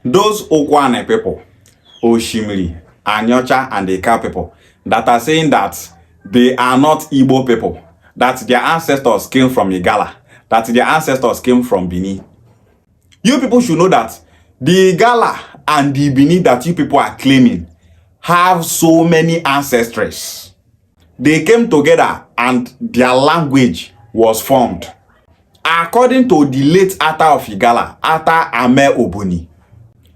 Those Ukwuani people, Oshimiri, Anyocha, and the Ika people that are saying that they are not Igbo people, that their ancestors came from Igala, that their ancestors came from Bini. You people should know that the Igala and the Bini that you people are claiming have so many ancestors. They came together and their language was formed. According to the late Ata of Igala, Ata Ame Obuni,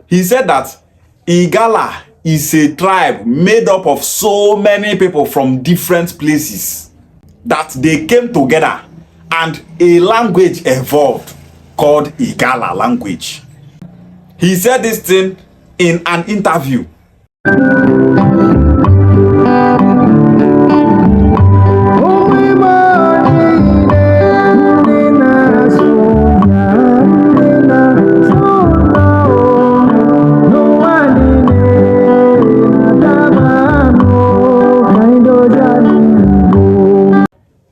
he said that Igala is a tribe made up of so many people from different places that they came together and a language evolved called Igala language. He said this thing in an interview.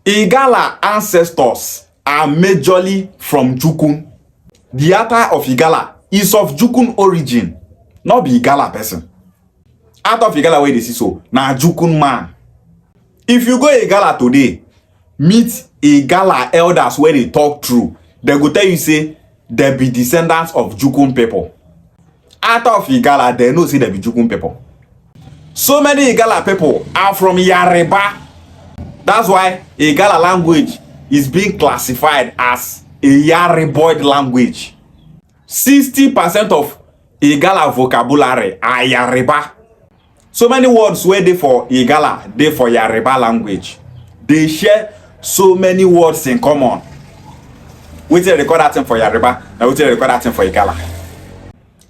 Igala ancestors are majorly from Jukun. The Ata of Igala is of Jukun origin, not be Igala person. Ata of Igala where they see so, na Jukun man. If you go Igala today, meet Igala elders where they talk true, they go tell you say they be descendants of Jukun people. Ata of Igala, they know say they be Jukun people. So many Igala people are from Yareba. That's why Igala language is being classified as a Yareboid language. 60% of Igala vocabulary are Yareba. So many words where they for Igala, they for Yareba language. They share so many words in common. We tell record that thing for Yareba, now we tell record that thing for Igala.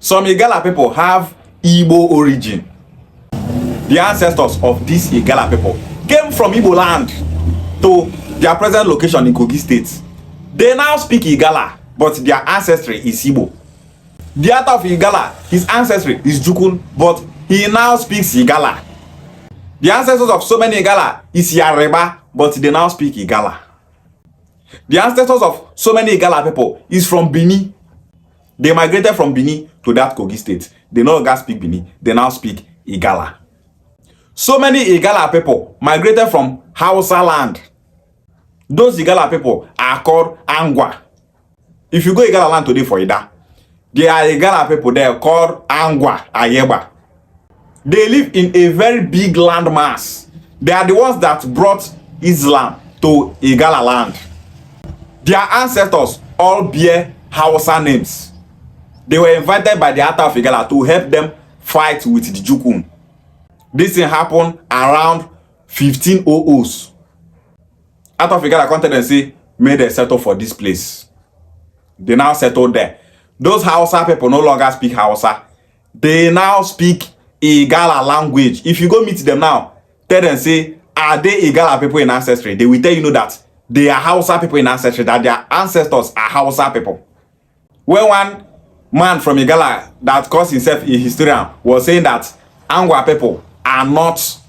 Some Igala people have Igbo origin. The ancestors of these Igala people came from Igbo land to their present location in Kogi State. They now speak Igala, but their ancestry is Igbo. The Ata of Igala, his ancestry is Jukun, but he now speaks Igala. The ancestors of so many Igala is Yareba, but they now speak Igala. The ancestors of so many Igala people is from Bini. They migrated from Bini to that Kogi State. They no longer speak Bini, they now speak Igala. So many Igala people migrated from Hausa land. Those Igala people are called Angwa. If you go Igala land today for Ida, there are Igala people there called Angwa Ayeba. They live in a very big land mass. They are the ones that brought Islam to Igala land. Their ancestors all bear Hausa names. They were invited by the Ata of Igala to help them fight with the Jukun. This thing happened around 1500s. Ata of Igala content and say, may they settle for this place. They now settled there. Those Hausa people no longer speak Hausa. They now speak Igala language. If you go meet them now, tell them say, are they Igala people in ancestry? They will tell you that they are Hausa people in ancestry, that their ancestors are Hausa people. When one man from Igala that calls himself a historian was saying that Angwa people are not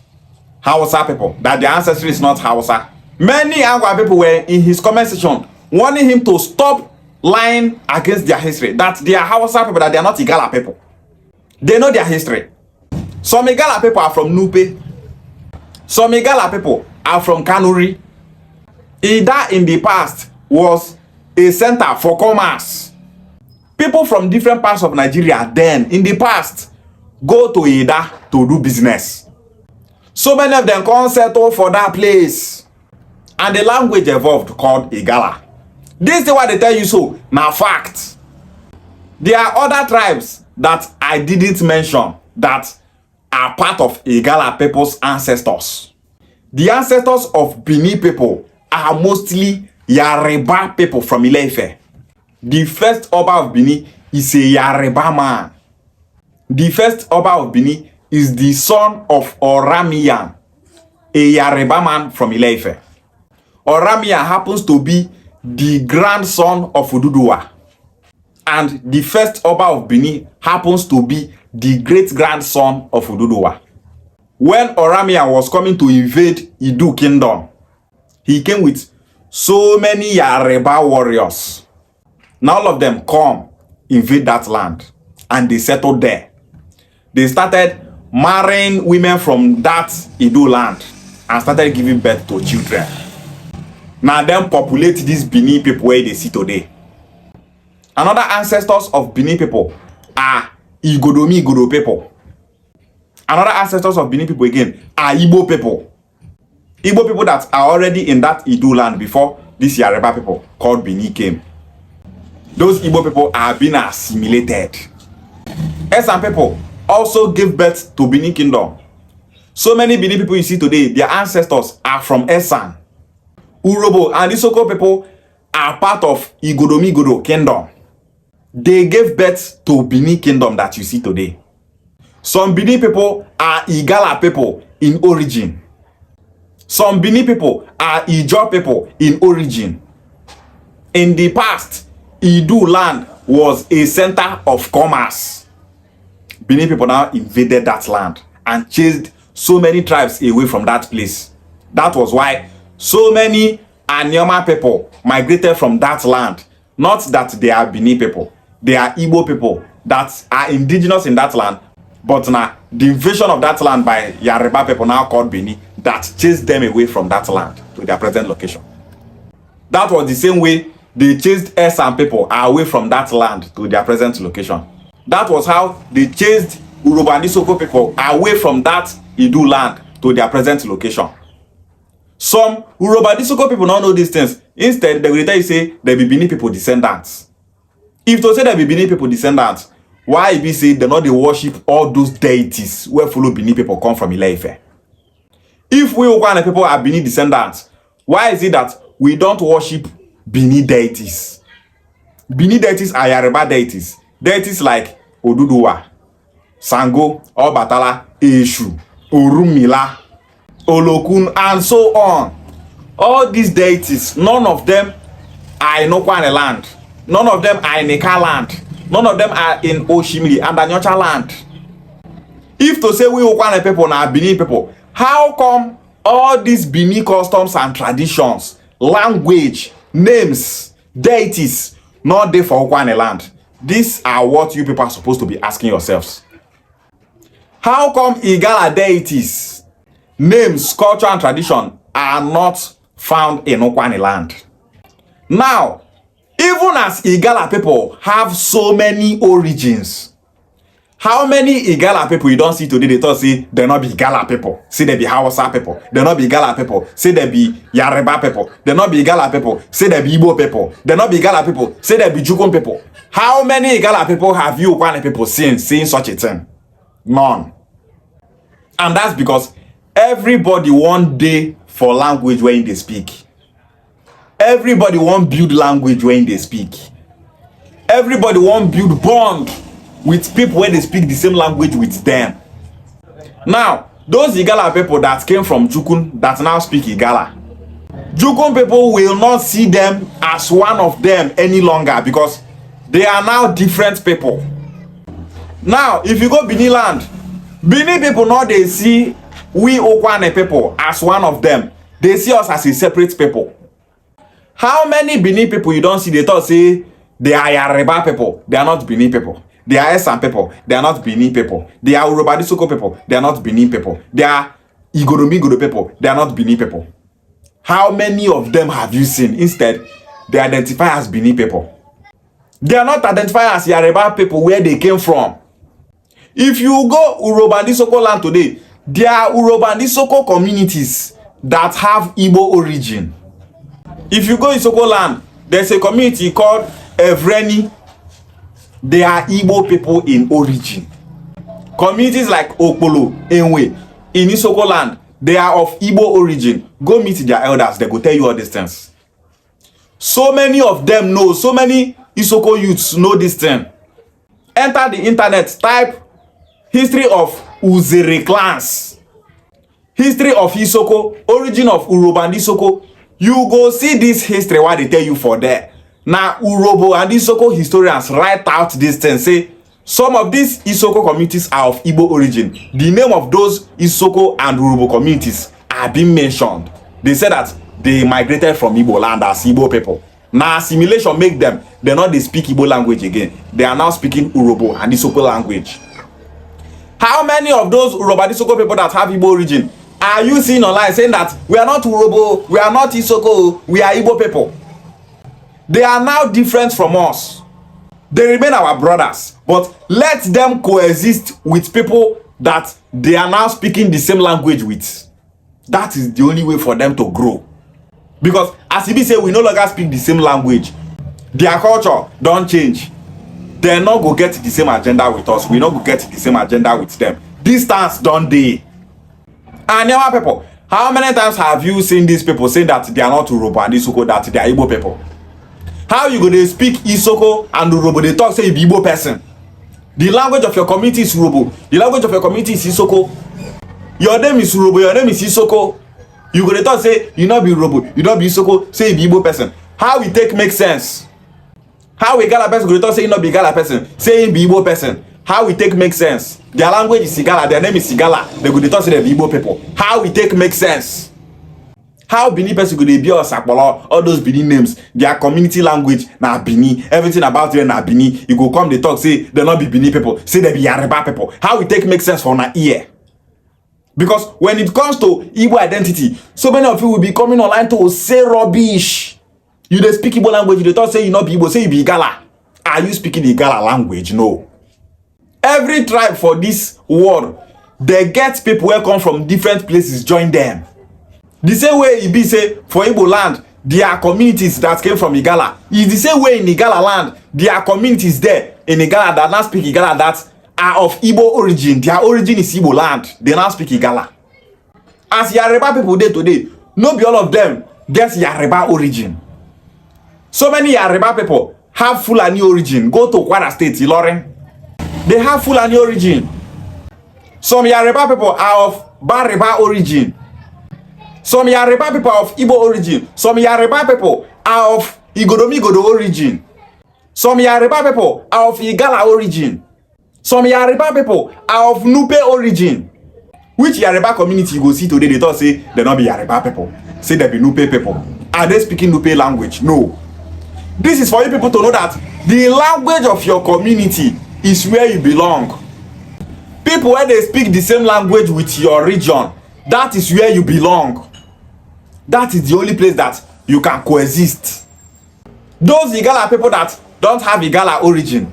Hausa people, that their ancestry is not Hausa. Many Angwa people were in his comment section warning him to stop lying against their history, that they are Hausa people, that they are not Igala people. They know their history. Some Igala people are from Nupe. Some Igala people are from Kanuri. Ida in the past was a center for commerce. People from different parts of Nigeria then, in the past, go to Ida to do business. So many of them come settle for that place. And the language evolved called Igala. This is what they tell you so. Now fact. There are other tribes that I didn't mention that are part of Igala people's ancestors. The ancestors of Bini people are mostly Yareba people from Ile-Ife. The first Oba of Bini is a Yareba man. The first Oba of Bini is the son of Oramiyan, a Yareba man from Ile-Ife. Oramiyan happens to be the grandson of Oduduwa. And the first Oba of Bini happens to be the great-grandson of Oduduwa. When Oramiyan was coming to invade Idu Kingdom, he came with so many Yareba warriors. Now all of them come invade that land. and they settled there. They started marrying women from that Ido land and started giving birth to children. Now them populate these Bini people where they see today. Another ancestors of Bini people are Igodo people. Another ancestors of Bini people again are Igbo people. Igbo people that are already in that Ido land before this Yoruba people called Bini came. Those Igbo people are being assimilated. Esan people also gave birth to Bini kingdom. So many Bini people you see today, their ancestors are from Esan. Urobo and Isoko people are part of Igodo kingdom. They gave birth to Bini kingdom that you see today. Some Bini people are Igala people in origin. Some Bini people are Ijo people in origin. In the past, Idu land was a center of commerce. Bini people now invaded that land and chased so many tribes away from that place. That was why so many Anioma people migrated from that land. Not that they are Bini people. They are Igbo people that are indigenous in that land. But now, the invasion of that land by Yoruba people now called Bini that chased them away from that land to their present location. That was the same way they chased Esan people away from that land to their present location. That was how they chased Urobo and Isoko people away from that Idu land to their present location. Some Urobo and Isoko people don't know these things. Instead, they will tell you say they be Bini people descendants. If to say they be Bini people descendants, why it be say they not they worship all those deities where follow Bini people come from Ile-Ife? If we Ukwuani people are Bini descendants, why is it that we don't worship Bini deities? Bini deities are Yoruba deities. Deities like Oduduwa, Sango, Obatala, Eshu, Orumila, Olokun, and so on. All these deities, none of them are in Ukwuani land. None of them are in Eka land. None of them are in Oshimili and Anyocha land. If to say we Ukwuani people are Bini people, how come all these Bini customs and traditions, language, names, deities, not there for Ukwuani land? These are what you people are supposed to be asking yourselves. How come Igala deities, names, culture, and tradition are not found in Ukwuani land? Now, even as Igala people have so many origins, how many Igala people you don't see today they thought say they not be Igala people, say they be Hausa people, they not be Igala people, say they be Yoruba people, they not be Igala people, say they be Igbo people, they not be Igala people, say they be Jukun people. How many Igala people have you Ukwuani people seen saying such a thing? None. And that's because everybody one day for language when they speak. Everybody won't build language when they speak. Everybody won't build bond with people when they speak the same language with them. Now, those Igala people that came from Jukun that now speak Igala, Jukun people will not see them as one of them any longer because they are now different people. Now, if you go Bini land, Bini people now they see we Ukwuani people as one of them. They see us as a separate people. How many Bini people you don't see they thought say they are Yoruba people? They are not Bini people. They are Esan people. They are not Bini people. They are Urobo Isoko people. They are not Bini people. They are Igodo people. They are not Bini people. How many of them have you seen? Instead, they identify as Bini people. They are not identified as Yoruba people where they came from. If you go Urobo Isoko land today, there are Urobo Isoko communities that have Igbo origin. If you go in Isoko land, there's a community called Evreni. They are Igbo people in origin. Communities like Okpolo, Enwe, in Isoko land, they are of Igbo origin. Go meet their elders, they go tell you all these things. So many of them know, so many Isoko youths know this thing. Enter the internet, type history of Uzere clans, history of Isoko, origin of Urobo and Isoko. You go see this history what they tell you for there. Now Urobo and Isoko historians write out this thing, say some of these Isoko communities are of Igbo origin. The name of those Isoko and Urobo communities are being mentioned. They say that they migrated from Igbo land as Igbo people. Now assimilation make them, they not they speak Igbo language again. They are now speaking Urobo and Isoko language. How many of those Urobo and Isoko people that have Igbo origin are you seeing online saying that we are not Urobo, we are not Isoko, we are Igbo people? They are now different from us. They remain our brothers, but let them coexist with people that they are now speaking the same language with. That is the only way for them to grow. Because as Ibi say, we no longer speak the same language. Their culture don't change. They not go get the same agenda with us. We not go get the same agenda with them. Distance don't they? Anioma people, how many times have you seen these people saying that they are not Urobo and Isoko, that they are Igbo people? How you go to speak Isoko and Urobo? They talk say you be Igbo person. The language of your community is Urobo. The language of your community is Isoko. Your name is Urobo. Your name is Isoko. You go to talk say you not be Urobo, you not be Isoko, say you be Igbo person. How it take make sense? How a Igala person go to talk say you not be Igala person, say you be Igbo person? How it take make sense? Their language is Igala, their name is Igala. They go to talk say they be Igbo people. How it take make sense? How Bini person go to be all those Bini names, their community language na Bini, everything about them na Bini. You go come they talk say they not be Bini people, say they be Yoruba people. How it take make sense for na ear? Because when it comes to Igbo identity, so many of you will be coming online to say rubbish. You dey speak Igbo language, you dey talk say you not be Igbo, say you be Igala. Are you speaking the Igala language? No. Every tribe for this world, they get people who come from different places join them. The same way it be say for Igbo land, there are communities that came from Igala. It's the same way in Igala land, there are communities there in Igala that now speak Igala that are of Igbo origin. Their origin is Igbo land. They now speak Igala. As Yoruba people dey today, no be all of them get Yoruba origin. So many Yoruba people have Fulani origin. Go to Kwara State, Ilorin. They have Fulani origin. Some Yoruba people are of Bariba origin. Some Yoruba people are of Igbo origin. Some Yoruba people are of Igodomigodo origin. Some Yoruba people are of Igala origin. Some Yoruba people are of Nupe origin. Which Yoruba community you go see today, they talk say they not be Yoruba people. Say they be Nupe people. Are they speaking Nupe language? No. This is for you people to know that the language of your community is where you belong. People where they speak the same language with your region, that is where you belong. That is the only place that you can coexist. Those Igala people that don't have Igala origin,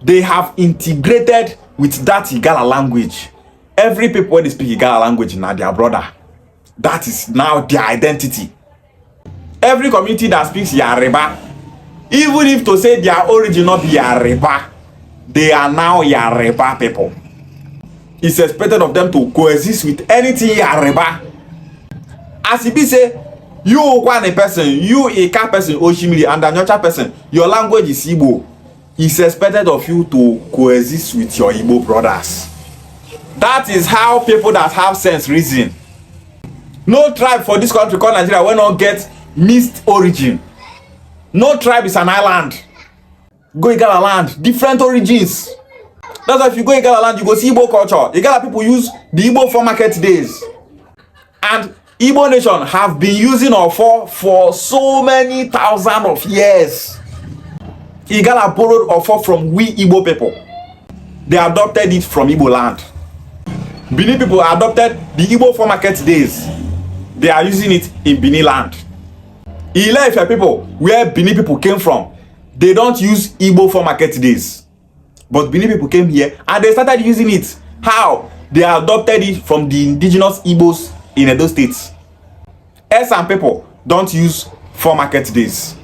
they have integrated with that Igala language. Every people when they speak Igala language now their brother. That is now their identity. Every community that speaks Yoruba, even if to say their origin not be Yoruba, they are now Yoruba people. It's expected of them to coexist with anything Yoruba. As it be say, you Ukwuani person, you Ika person, Oshimiri, and Anyocha person, your language is Igbo. It's expected of you to coexist with your Igbo brothers. That is how people that have sense reason. No tribe for this country called Nigeria will not get mixed origin. No tribe is an island. Go Igala land, different origins. That's why if you go Igala land, you go see Igbo culture. Igala people use the Igbo for market days. And Igbo nation have been using Ofo for so many thousands of years. Igala borrowed Ofo from we Igbo people. They adopted it from Igbo land. Bini people adopted the Igbo for market days. They are using it in Bini land. Ile-Ife people, where Bini people came from, they don't use Igbo for market days. But Bini people came here and they started using it. How? They adopted it from the indigenous Igbos in Edo State. Esan people don't use 4 market days.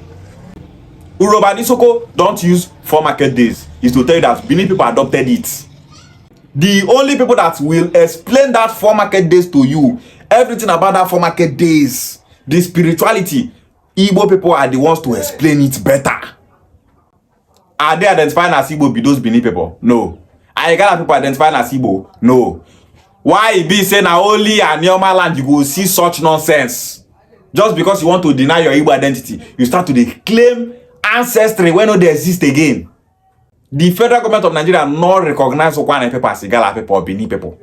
Urobo and Isoko don't use 4 market days. Is to tell you that Bini people adopted it. The only people that will explain that 4 market days to you, everything about that 4 market days, the spirituality, Igbo people are the ones to explain it better. Are they identifying as Igbo be those Bini people? No. Are Igala people identifying as Igbo? No. Why it be say now only Anioma land you go see such nonsense? Just because you want to deny your Igbo identity, you start to claim ancestry when no they exist again. The federal government of Nigeria not recognize Ukwuani people as Igala people or Bini people.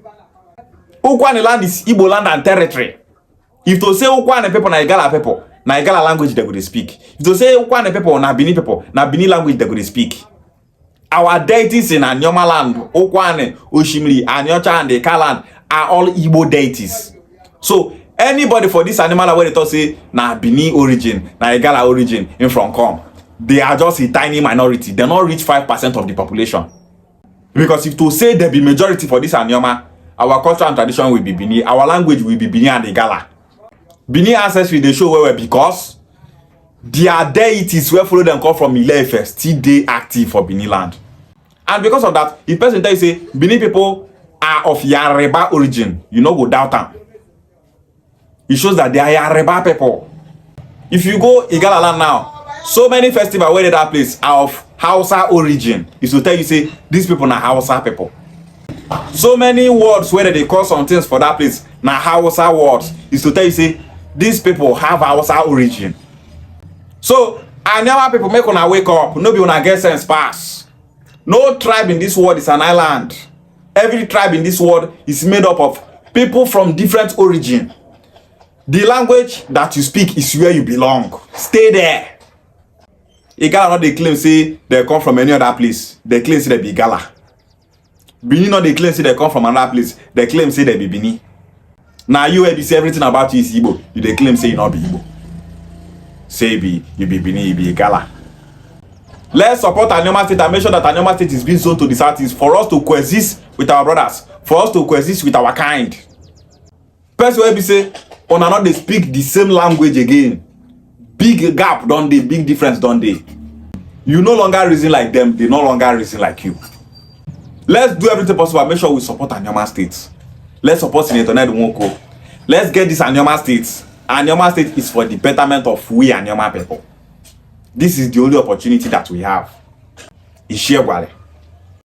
Ukwuani land is Igbo land and territory. If to say Ukwuani people na Igala people, na Igala language they go dey speak. If you say Ukwuani people na Bini people, na Bini language they go dey speak. Our deities in Anioma land, Ukwuani, Oshimiri, Aniocha, and the Kaland are all Igbo deities. So anybody for this animal where they talk say na Bini origin, na Igala origin in from come, they are just a tiny minority. They not reach 5% of the population. Because if to say there be majority for this Anioma, our culture and tradition will be Bini, our language will be Bini and Igala. Bini ancestry they show where because their deities where follow them come from Ile-Ife still they active for Bini land. And because of that, if person tell you say Bini people are of Yoruba origin, you know go doubt them. It shows that they are Yoruba people. If you go Igala land now, so many festivals where that place are of Hausa origin. Is to tell you say these people are Hausa people. So many words where they call some things for that place na Hausa words. Is to tell you say these people have Hausa origin. So Anioma people make una wake up. No be una get sense pass. No tribe in this world is an island. Every tribe in this world is made up of people from different origin. The language that you speak is where you belong. Stay there. Igala not they claim say they come from any other place. They claim say they be Igala. Bini not they claim say they come from another place. They claim say they be Bini. Now you will say everything about you is Igbo. You they claim say you not be Igbo. Say you be Bini, you be Igala. Let's support Anioma State and make sure that Anioma State is being zoned to the southeast for us to coexist with our brothers, for us to coexist with our kind. Person will be say, on not they speak the same language again. Big gap, don't they? Big difference, don't they? You no longer reason like them, they no longer reason like you. Let's do everything possible and make sure we support Anioma State. Let's support Senator Ned Nwoko. Let's get this Anioma State. Anioma State is for the betterment of we Anioma people. This is the only opportunity that we have. Ishiegwale.